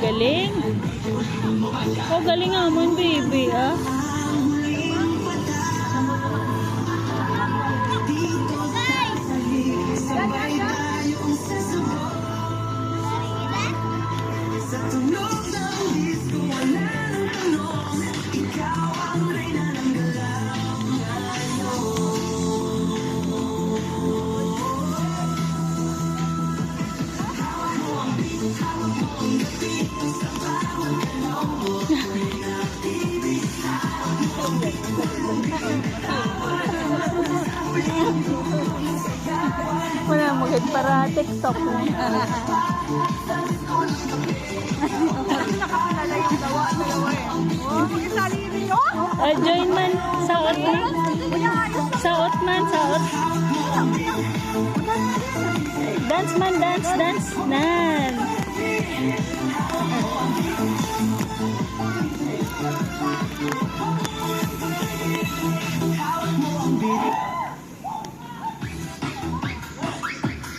Galing. Oh, galing nga mo, baby, ah. Wala magad para TikTok mo. Nakakilala yung dalawa eh. Oh, mag-isali rin yun. Join man. Saot man. Saot man. Saot. Dance man. Dance. Dance. Nan.